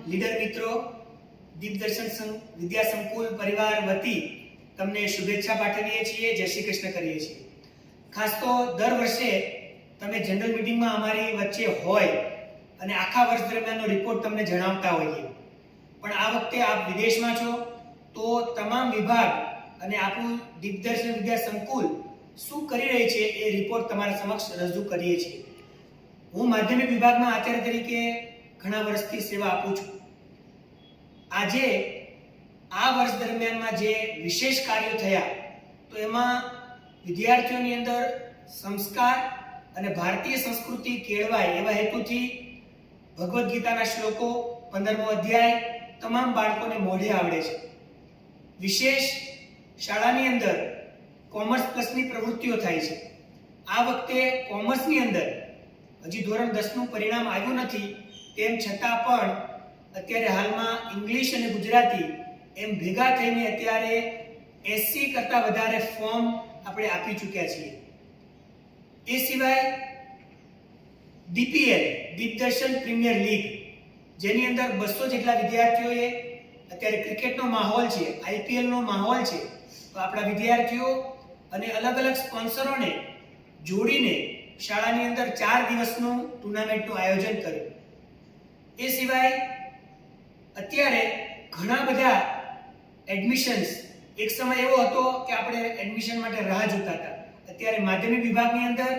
Leader મિત્રો, દીપદર્શન વિદ્યા સંકુલ પરિવાર વતી તમને શુભેચ્છા પાઠવીએ છીએ, જય શ્રી કૃષ્ણ કરીએ છીએ। ખાસ તો દર વર્ષે તમે જનરલ મીટિંગમાં અમારી વચ્ચે હોય અને આખા વર્ષ દરમિયાનનો રિપોર્ટ તમને જણાવતા હોઈએ, પણ આ વખતે આપ વિદેશમાં છો તો તમામ વિભાગ અને આપણું દીપદર્શન વિદ્યા સંકુલ શું કરી રહી છે એ રિપોર્ટ તમારા સમક્ષ રજૂ કરીએ છીએ। હું માધ્યમિક વિભાગમાં આચાર્ય તરીકે ઘણા વર્ષથી સેવા આપું છું। આજે આ વર્ષ દરમિયાનમાં જે વિશેષ કાર્યો થયા તો એમાં વિદ્યાર્થીઓની અંદર સંસ્કાર અને ભારતીય સંસ્કૃતિ કેળવાય એવા હેતુથી ભગવદ્ ગીતાના શ્લોકો 15મો અધ્યાય તમામ બાળકોને મોઢે આવડે છે। વિશેષ શાળાની અંદર કોમર્સ પ્લસની પ્રવૃત્તિઓ થાય છે। આ વખતે કોમર્સની અંદર હજી ધોરણ 10નું પરિણામ આવ્યું નથી, તેમ છતાં પણ અત્યારે હાલમાં ઇંગ્લિશ અને ગુજરાતી એમ ભેગા થઈને અત્યારે 80 કરતાં વધારે ફોર્મ આપણે આપી ચૂક્યા છીએ। એ સિવાય ડીપીએલ દીપદર્શન પ્રીમિયર લીગ, જેની અંદર 200 જેટલા વિદ્યાર્થીઓએ અત્યારે ક્રિકેટનો માહોલ છે, આઈપીએલનો માહોલ છે, તો આપણા વિદ્યાર્થીઓ અને અલગ અલગ સ્પોન્સરોને જોડીને શાળાની અંદર 4 દિવસનું ટુર્નામેન્ટનું આયોજન કર્યું। એ સિવાય અત્યારે ઘણા બધા એડમિશન્સ, એક સમય એવો હતો કે આપણે એડમિશન માટે રાહ જોતા હતા। અત્યારે માધ્યમિક વિભાગની અંદર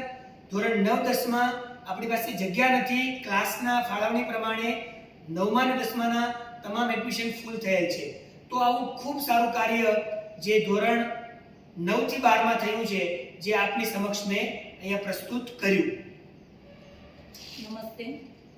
ધોરણ 9-10માં આપણી પાસે જગ્યા નથી, ક્લાસના ફાળવણી પ્રમાણે 9મા અને 10માના તમામ એડમિશન ફૂલ થયેલ છે। તો આવું ખૂબ સારું કાર્ય જે ધોરણ 9 થી 12માં થયું છે, જે આપની સમક્ષ મેં અહીંયા પ્રસ્તુત કર્યું। નમસ્તે,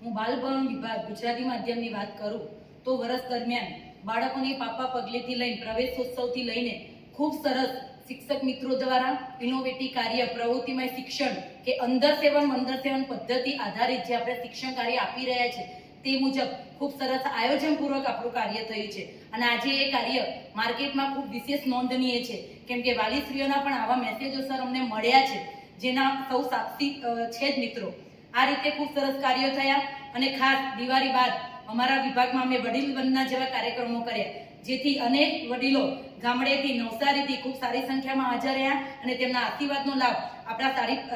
હું બાલભવન વિભાગ ગુજરાતી માધ્યમની વાત કરું તો વર્ષ દરમિયાન બાળકોની પાપા પગલેથી લઈને પ્રવેશોત્સવથી લઈને ખૂબ સરસ શિક્ષક મિત્રો દ્વારા ઇનોવેટિવ કાર્ય, પ્રવૃત્તિમય શિક્ષણ કે અંદર સેવન પદ્ધતિ આધારિત જે આપણે શિક્ષણ કાર્ય આપી રહ્યા છે તે મુજબ ખૂબ સરસ આયોજનપૂર્વક આપણું કાર્ય થયું છે। અને આજે એ કાર્ય માર્કેટમાં ખૂબ વિશેષ નોંધનીય છે, કેમ કે વાલીશ્રીઓના પણ આવા મેસેજો સર અમને મળ્યા છે, જેના સૌ સાક્ષી છે જ મિત્રો। આ રીતે ખૂબ સરસ કાર્યો થયા અને ખાસ દિવાળી બાદ અમારા વિભાગમાં અમે વડીલ વંદના જેવા કાર્યક્રમો કર્યા, જેથી અનેક વડીલો ગામડેથી નવસારીથી ખૂબ સારી સંખ્યામાં હાજર રહ્યા અને તેમના આશીર્વાદનો લાભ આપણા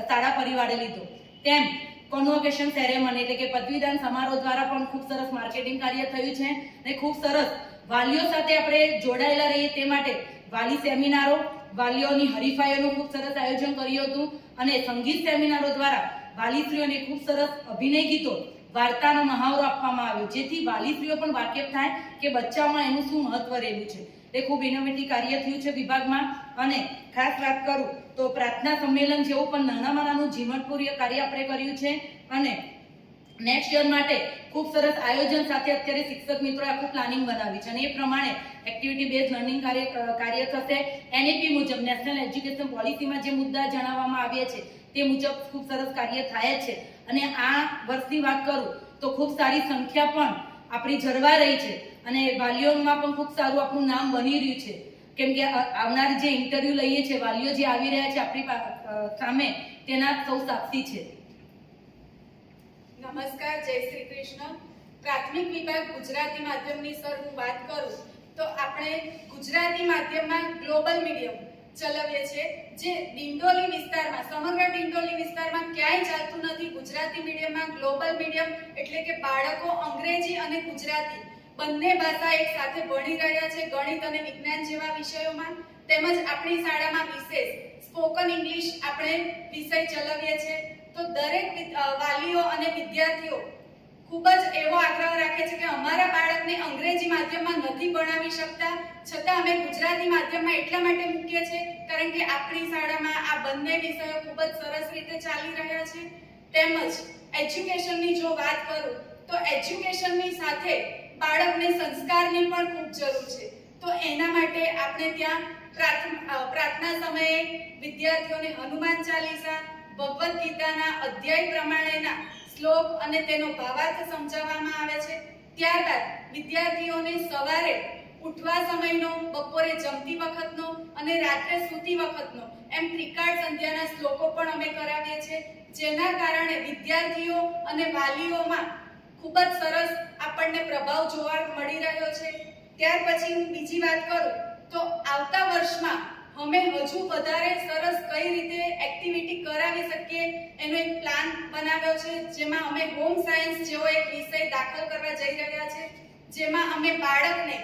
શાળા પરિવારે લીધો। તેમ કોન્વોકેશન સેરેમની એટલે કે પદવીદાન સમારોહ દ્વારા પણ ખૂબ સરસ માર્કેટિંગ કાર્ય થયું છે અને ખૂબ સરસ વાલીઓ સાથે આપણે જોડાયેલા રહીએ તે માટે વાલી સેમિનારો, વાલીઓની હરીફાઈઓનું ખૂબ સરસ આયોજન કર્યું હતું અને સંગીત સેમિનારો દ્વારા વાલીશ્રીઓને ખૂબ સરસ અભિનય ગીતો, વાર્તાનો મહાવરો આપવામાં આવ્યો, જેથી વાલીશ્રીઓ પણ વાકેફ થાય કે બચ્ચાઓમાં એનું શું મહત્વ રહેલું છે। તે ખૂબ ઇનોવેટિવ કાર્ય થયું છે વિભાગમાં। અને ખાસ વાત કરું તો પ્રાર્થના સંમેલન જેવું પણ નાનામાં નાનું ઝીણવટપૂર્વક કાર્ય આપણે કર્યું છે અને નેક્સ્ટ યર માટે ખૂબ સરસ આયોજન સાથે અત્યારે શિક્ષક મિત્રોએ આખું પ્લાનિંગ બનાવ્યું છે અને એ પ્રમાણે એક્ટિવિટી બેઝ લર્નિંગ કાર્ય થશે। એનઈપી મુજબ નેશનલ એજ્યુકેશન પોલિસીમાં જે મુદ્દા જણાવવામાં આવ્યા છે તે મુજબ ખૂબ સરસ કાર્ય થાય છે। અને આ વર્ષની વાત કરું તો ખૂબ સારી સંખ્યા પણ આપણી જળવાઈ રહી છે અને વાલીઓમાં પણ ખૂબ સારું આપણું નામ બની રહ્યું છે, કેમ કે આવનાર જે ઇન્ટરવ્યુ લઈએ છીએ, વાલીઓ જે આવી રહ્યા છે આપણી સામે, તેના સૌ સાક્ષી છે। નમસ્કાર, જય શ્રી કૃષ્ણ। પ્રાથમિક વિભાગ ગુજરાતી માધ્યમની સર હું વાત કરું તો આપણે ગુજરાતી માધ્યમમાં ગ્લોબલ મીડિયમ ચલાવીએ છીએ, જે ડિંડોલી વિસ્તારમાં, સમગ્ર ડિંડોલી વિસ્તારમાં ક્યાંય ચાલતું નથી। ગુજરાતી મીડિયમમાં ગ્લોબલ મીડિયમ એટલે કે બાળકો અંગ્રેજી અને ગુજરાતી બંને ભાષા એક સાથે ભણી રહ્યા છે, ગણિત અને વિજ્ઞાન જેવા વિષયોમાં। તેમજ આપણી શાળામાં વિશેષ સ્પોકન ઇંગ્લિશ આપણે વિષય ચલાવીએ છીએ। તો દરેક વાલીઓ અને વિદ્યાર્થીઓ ખૂબ જ એવો આગ્રહ રાખે છે કે અમારા બાળકને અંગ્રેજી માધ્યમમાં નથી ભણાવી શકતા, છતાં અમે ગુજરાતી માધ્યમમાં એટલા માટે મૂકીએ છીએ કારણ કે આપણી શાળામાં આ બંને વિષયો ખૂબ જ સરસ રીતે ચાલી રહ્યા છે। તેમજ એજ્યુકેશનની જો વાત કરું તો એજ્યુકેશનની સાથે બાળકને સંસ્કારની પણ ખૂબ જરૂર છે। તો એના માટે આપણે ત્યાં પ્રાર્થના સમયે વિદ્યાર્થીઓને હનુમાન ચાલીસા, ભગવદ્ ગીતાના અધ્યાય પ્રમાણેના શ્લોક અને તેનો ભાવાર્થ સમજાવવામાં આવે છે। ત્યારબાદ વિદ્યાર્થીઓને સવારે ઉઠવા સમયનો, બપોરે જમતી વખતનો અને રાત્રે સૂતી વખતનો એમ ત્રિકાળ સંધ્યાના શ્લોકો પણ અમે કરાવીએ છીએ, જેના કારણે વિદ્યાર્થીઓ અને વાલીઓમાં ખૂબ જ સરસ આપણને પ્રભાવ પ્રભાવ જોવા મળી રહ્યો છે. ત્યાર પછી હું બીજી વાત કરું તો આવતા વર્ષમાં અમે હજુ વધારે સરસ કઈ રીતે એક્ટિવિટી કરાવી શકીએ એનો એક પ્લાન બનાવ્યો છે, જેમાં અમે હોમ સાયન્સ જેવો એક વિષય દાખલ કરવા જઈ રહ્યા છે, જેમાં અમે બાળકને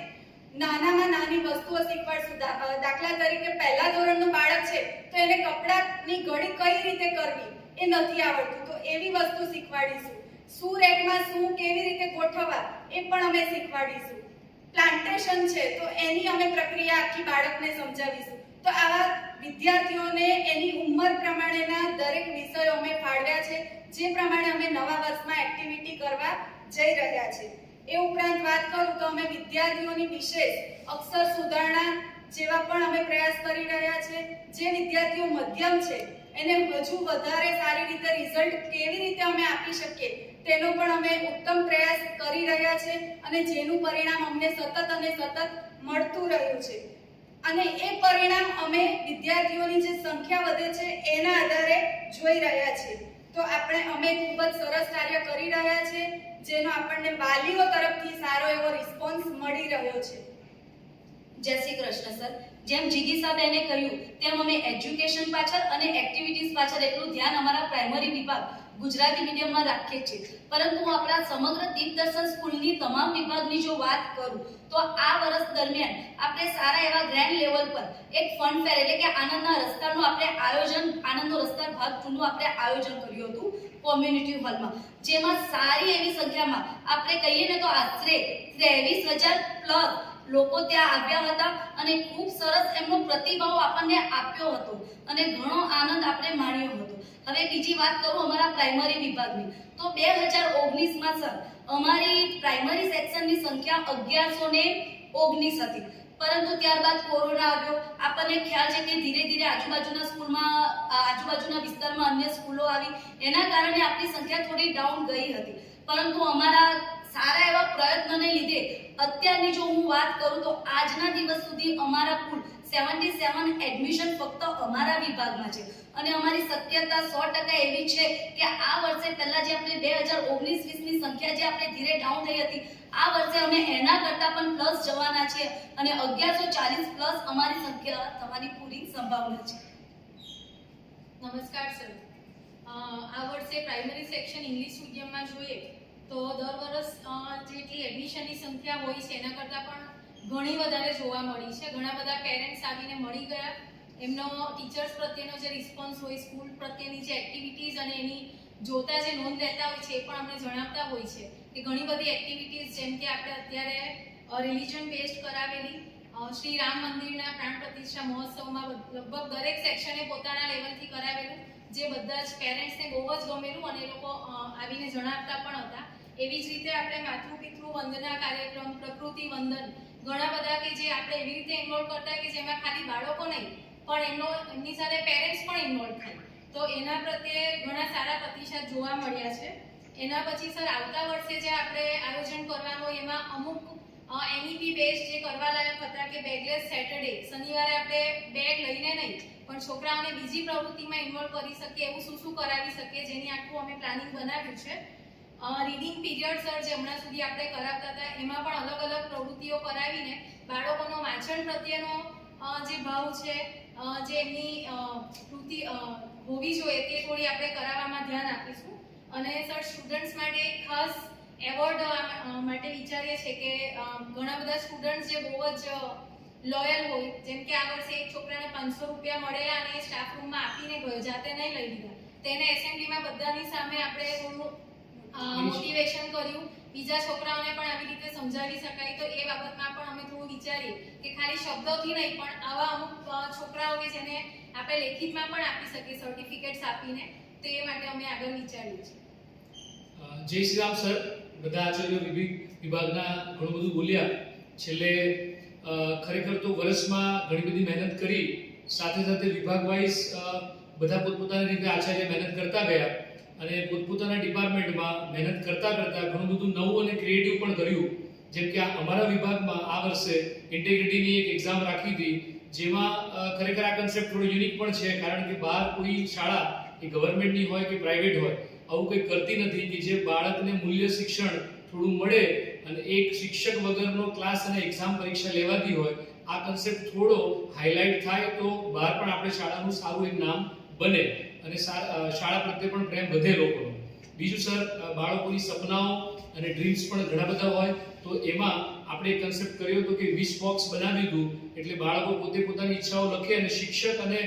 નાનામાં નાની વસ્તુઓ શીખવાડશું. દાખલા તરીકે પહેલા ધોરણનું બાળક છે તો એને કપડાની ઘડી કઈ રીતે કરવી એ નથી આવડતું, તો એવી વસ્તુ શીખવાડીશું. શું રેકમાં શું કેવી રીતે ગોઠવવા એ પણ અમે શીખવાડીશું. પ્લાન્ટેશન છે તો એની અમે પ્રક્રિયા આખી બાળકને સમજાવીશું. તો આવા વિદ્યાર્થીઓને એની ઉંમર પ્રમાણેના દરેક વિષયો અમે ફાળવ્યા છે, જે પ્રમાણે અમે નવા વર્ષમાં એક્ટિવિટી કરવા જઈ રહ્યા છે. એ ઉપરાંત વાત કરું તો અમે વિદ્યાર્થીઓની વિશેષ અક્ષર સુધારણા જેવા પણ અમે પ્રયાસ કરી રહ્યા છે. જે વિદ્યાર્થીઓ મધ્યમ છે એને હજુ વધારે સારી રીતે રિઝલ્ટ કેવી રીતે અમે આપી શકીએ તેનો પણ અમે ઉત્તમ પ્રયાસ કરી રહ્યા છે, અને જેનું પરિણામ અમને સતત અને સતત મળતું રહ્યું છે. અને એ પરિણામ અમે વિદ્યાર્થીઓની જે સંખ્યા વધે છે એના આધારે જોઈ રહ્યા છીએ. તો અમે ખૂબ જ સરસ કાર્ય કરી રહ્યા છે, જેનો આપણને વાલીઓ તરફથી સારો એવો રિસ્પોન્સ મળી રહ્યો છે. જય શ્રી કૃષ્ણ સર. જેમ જીગીસાબેને કહ્યું તેમ અમે એજ્યુકેશન પાછળ અને એક્ટિવિટીઝ પાછળ એટલું ધ્યાન અમારા પ્રાઇમરી વિભાગ ગુજરાતી મીડિયમમાં રાખીએ છીએ, પરંતુ આપણા સમગ્ર દીપદર્શન સ્કૂલની તમામ વિભાગની જો વાત કરું તો આ વર્ષ દરમિયાન આપણે સારા એવા ગ્રેન્ડ લેવલ પર એક ફન ફેર એટલે કે આનંદના રસ્તાનું આપણે આયોજન, આનંદનો રસ્તા ભાગ 2 નું આપણે આયોજન કર્યું હતું કોમ્યુનિટી હોલમાં, જેમાં સારી એવી સંખ્યામાં આપણે કહીએ ને તો આશરે 23,000 પ્લસ લોકો ત્યાં આવ્યા હતા અને ખૂબ સરસ એમનો પ્રતિભાવ આપણને આપ્યો હતો અને ઘણો આનંદ આપણે માણ્યો હતો. હવે બીજી વાત કરું અમારા પ્રાઇમરી વિભાગની તો 2019માં સર અમારી પ્રાઇમરી સેક્શનની સંખ્યા 1119 હતી, પરંતુ ત્યારબાદ કોરોના આવ્યો. આપણને ખ્યાલ છે કે ધીરે ધીરે આજુબાજુના સ્કૂલમાં આજુબાજુના વિસ્તારમાં અન્ય સ્કૂલો આવી, એના કારણે આપણી સંખ્યા થોડી ડાઉન ગઈ હતી, પરંતુ અમારા સારા એવા પ્રયત્નોને લીધે અત્યારની જો હું વાત કરું તો આજના દિવસ સુધી અમારા કુલ 77 એડમિશન ફક્ત અમારા વિભાગમાં છે, અને અમારી શક્યતા 100% એવી છે કે આ વર્ષે પહેલા જે આપણે 2019-20 ની સંખ્યા જે આપણે ધીરે ડાઉન થઈ હતી, આ વર્ષે અમે એના કરતા પણ પ્લસ જવાના છે અને 1140 પ્લસ અમારી સંખ્યા થવાની પૂરી સંભાવના છે. નમસ્કાર સર. આ વર્ષે પ્રાઇમરી સેક્શન ઇંગ્લિશ મીડિયમમાં જોઈએ તો દર વર્ષ જેટલી એડમિશનની સંખ્યા હોય છે એના કરતાં પણ ઘણી વધારે જોવા મળી છે. ઘણા બધા પેરેન્ટ્સ આવીને મળી ગયા, એમનો ટીચર્સ પ્રત્યેનો જે રિસ્પોન્સ હોય, સ્કૂલ પ્રત્યેની જે એક્ટિવિટીઝ અને એની જોતા જે નોંધ લેતા હોય છે એ પણ અમને જણાવતા હોય છે કે ઘણી બધી એક્ટિવિટીઝ જેમ કે આપણે અત્યારે રિલિજન બેઝડ કરાવેલી શ્રી રામ મંદિરના પ્રાણ પ્રતિષ્ઠા મહોત્સવમાં લગભગ દરેક સેક્શને પોતાના લેવલથી કરાવેલું, જે બધા જ પેરેન્ટ્સને બહુ જ ગમેલું અને એ લોકો આવીને જણાવતા પણ હતા. એવી જ રીતે આપણે માતૃ પિતૃ વંદના કાર્યક્રમ, પ્રકૃતિ વંદન, ઘણા બધા કે જે આપણે એવી રીતે ઇન્વોલ્વ કરતા કે જેમાં ખાલી બાળકો નહીં પણ એમની સાથે પેરેન્ટ્સ પણ ઇન્વોલ્વ થાય, તો એના પ્રત્યે ઘણા સારા પ્રતિસાદ જોવા મળ્યા છે. એના પછી સર આવતા વર્ષે જે આપણે આયોજન કરવાનું એમાં અમુક એનઈપી બેઝ જે કરવા લાયક હતા કે બેગલેસ સેટરડે, શનિવારે આપણે બેગ લઈને નહીં પણ છોકરાઓને બીજી પ્રવૃત્તિમાં ઇન્વોલ્વ કરી શકીએ એવું શું કરાવી શકીએ, જેની આખું અમે પ્લાનિંગ બનાવ્યું છે. રીડિંગ પીરિયડ સર જે હમણાં સુધી આપણે કરાવતા હતા એમાં પણ અલગ અલગ પ્રવૃત્તિઓ કરાવીને બાળકોનો વાંચન પ્રત્યેનો જે ભાવ છે, જે એમની કૃતિ હોવી જોઈએ તે થોડી આપણે કરાવવામાં ધ્યાન આપીશું. અને સર સ્ટુડન્ટ્સ માટે ખાસ એવોર્ડ માટે વિચારીએ છીએ કે ઘણા બધા સ્ટુડન્ટ્સ જે બહુ જ લોયલ હોય, જેમ કે આ વર્ષે એક છોકરાને 500 રૂપિયા મળેલા અને એ સ્ટાફ રૂમમાં આપીને ગયો, જાતે નહીં લઈ લીધા, તેને એસેમ્બલીમાં બધાની સામે આપણે થોડું મોટિવેશન કર્યું, બીજા છોકરાઓને પણ આવી રીતે સમજાવી શકાય, તો એ બાબતમાં પણ અમે થોડું વિચારીએ કે ખાલી શબ્દોથી નહીં પણ આવા અમુક છોકરાઓ કે જેને આપણે લેખિતમાં પણ આપી શકીએ સર્ટિફિકેટ્સ આપીને, તો એ માટે અમે આગળ વિચારીએ છીએ. જય શ્રી રામ સર. બધા આચાર્યો વિભાગના ઘણું બધું બોલ્યા. છેલ્લે ખરેખર તો વર્ષમાં ઘણી બધી મહેનત કરી, સાથે સાથે વિભાગ વાઇઝ બધા પોતપોતાની રીતે આચાર્ય મહેનત કરતા ગયા અને પોતપોતાના ડિપાર્ટમેન્ટમાં મહેનત કરતા ઘણું બધું નવું અને ક્રિએટિવ પણ કર્યું. જેમ કે અમારા વિભાગમાં આ વર્ષે ઇન્ટિગ્રિટીની એક એક્ઝામ રાખી હતી, જેમાં ખરેખર આ કન્સેપ્ટ થોડો યુનિક પણ છે, કારણ કે બહાર કોઈ શાળા એ ગવર્મેન્ટની હોય કે પ્રાઇવેટ હોય આવું કંઈ કરતી નથી કે જે બાળકને મૂલ્ય શિક્ષણ થોડું મળે અને એક શિક્ષક વગરનો ક્લાસ અને એક્ઝામ પરીક્ષા લેવાતી હોય, આ કન્સેપ્ટ થોડો હાઇલાઇટ થાય તો બહાર પણ આપણે શાળાનું સારું એક નામ બને અને શાળા પ્રત્યે પણ પ્રેમ વધે લોકોનો. બીજું સર, બાળકોની સપનાઓ અને ડ્રીમ્સ પણ ઘણા બધા હોય, તો એમાં આપણે એક કન્સેપ્ટ કર્યો હતો કે વિશ બોક્સ બનાવી દીધું, એટલે બાળકો પોતે પોતાની ઈચ્છાઓ લખે અને શિક્ષક અને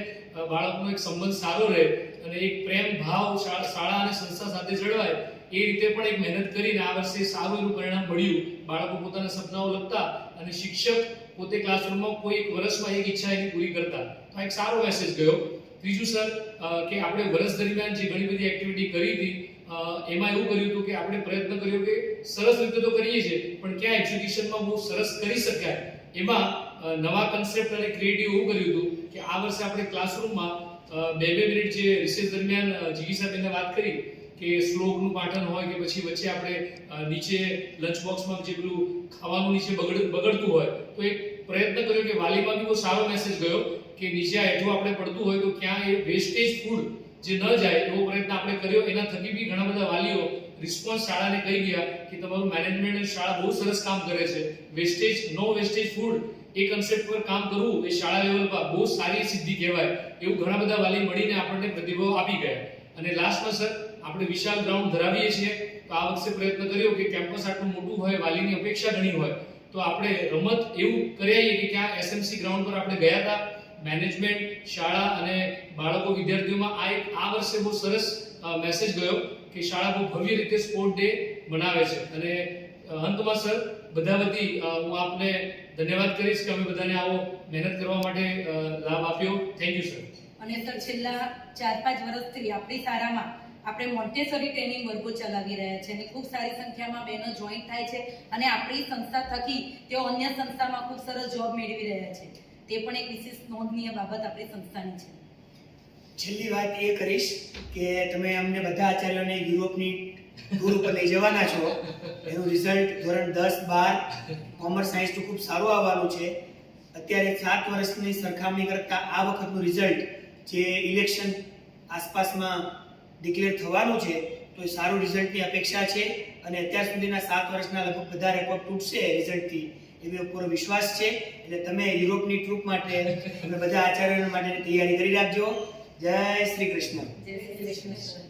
બાળકનો એક સંબંધ સારો રહે અને એક પ્રેમ ભાવ શાળા અને સંસ્થા સાથે જળવાય, એ રીતે પણ એક મહેનત કરીને આ વર્ષે સારું એવું પરિણામ મળ્યું. બાળકો પોતાના સપનાઓ લખતા અને શિક્ષક પોતે ક્લાસરૂમમાં કોઈ એક વર્ષમાં એક ઈચ્છા એની પૂરી કરતા, તો એક સારો મેસેજ ગયો. ત્રીજું સર, કે આપણે વર્ષ દરમિયાન જે ઘણી બધી એક્ટિવિટી કરી હતી, એમાં એવું કર્યું હતું કે આપણે પ્રયત્ન કર્યો કે સરસ રીતે તો કરીએ છીએ પણ ક્યાં એજ્યુકેશનમાં બહુ સરસ કરી શકાય, એમાં નવા કન્સેપ્ટ અને ક્રિએટિવ એવું કર્યું હતું કે આ વર્ષે આપણે ક્લાસરૂમમાં 2-2 મિનિટ જે રિસેસ દરમિયાન જિગીસાબેને વાત કરી કે શ્લોકનું પાઠન હોય કે પછી વચ્ચે આપણે નીચે લંચ બોક્સમાં જે પેલું ખાવાનું નીચે બગડતું હોય, તો એક પ્રયત્ન કર્યો કે વાલીમાં બી બહુ સારો મેસેજ ગયો કે નીચે હેઠું આપણે પડતું હોય તો ક્યાં એ વેસ્ટેજ ફૂડ જે ન જાય એવો પ્રયત્ન આપણે કર્યો. એના થકી બી ઘણા બધા વાલીઓ રિસ્પોન્સ શાળાને કહી ગયા કે તમારું મેનેજમેન્ટ અને શાળા બહુ સરસ કામ કરે છે, વેસ્ટેજ નો વેસ્ટેજ ફૂડ એ કન્સેપ્ટ પર કામ કરવું એ શાળા લેવલ પર બહુ સારી સિદ્ધિ કહેવાય, એવું ઘણા બધા વાલી મળીને આપણને પ્રતિભાવ આપી ગયા. અને લાસ્ટમાં સર, આપણે વિશાળ ગ્રાઉન્ડ ધરાવીએ છીએ, તો આ વખતે પ્રયત્ન કર્યો કે કેમ્પસ આટલું મોટું હોય, વાલીની અપેક્ષા ઘણી હોય, તો આપણે રમત એવું કરાવીએ કે ક્યાં એસએમસી ગ્રાઉન્ડ પર આપણે ગયા હતા. મેનેજમેન્ટ, શાળા અને બાળકો વિદ્યાર્થીઓમાં આ વર્ષે બહુ સરસ મેસેજ ગયો કે શાળા બહુ ભવ્ય રીતે સ્પોર્ટ ડે મનાવે છે. અને અંતમાં સર, બધા વતી હું આપને ધન્યવાદ કરીશ કે અમે બધાને આવો મહેનત કરવા માટે લાભ આપ્યો. Thank you sir. અને સર, છેલ્લા 4-5 વર્ષથી આપણી શાળામાં આપણે મોન્ટેસરી ટ્રેનિંગ વર્ગો ચલાવી રહ્યા છે અને ખૂબ સારી સંખ્યામાં બહેનો જોઈન્ટ થાય છે અને આપણી સંસ્થા થકી તેઓ અન્ય સંસ્થામાં ખૂબ સરસ જોબ મેળવી રહ્યા છે. તે પણ એક વિશેષ નોંધનીય બાબત આપણી સંસ્થાની છે. છેલ્લી વાત એ કરીશ કે તમે અમને બધા આચાર્યોને યુરોપની ટૂર ઉપર લઈ જવાના છો. એનું રિઝલ્ટ ધોરણ 10-12 કોમર્સ સાયન્સ ખૂબ સારું આવવાનું છે. અત્યારે 7 વર્ષની સરખામણી કરતા આ વખતનું રિઝલ્ટ જે ઇલેક્શન આસપાસમાં ડિક્લેર થવાનું છે, તો એ સારું રિઝલ્ટની અપેક્ષા છે અને અત્યાર સુધીના 7 વર્ષના લગભગ બધા રેકોર્ડ તૂટશે રિઝલ્ટથી, એવો પૂરો વિશ્વાસ છે. એટલે તમે યુરોપની ટ્રુપ માટે તમે બધા આચાર્યો માટે તૈયારી કરી રાખજો. જય શ્રી કૃષ્ણ. જય શ્રી કૃષ્ણ.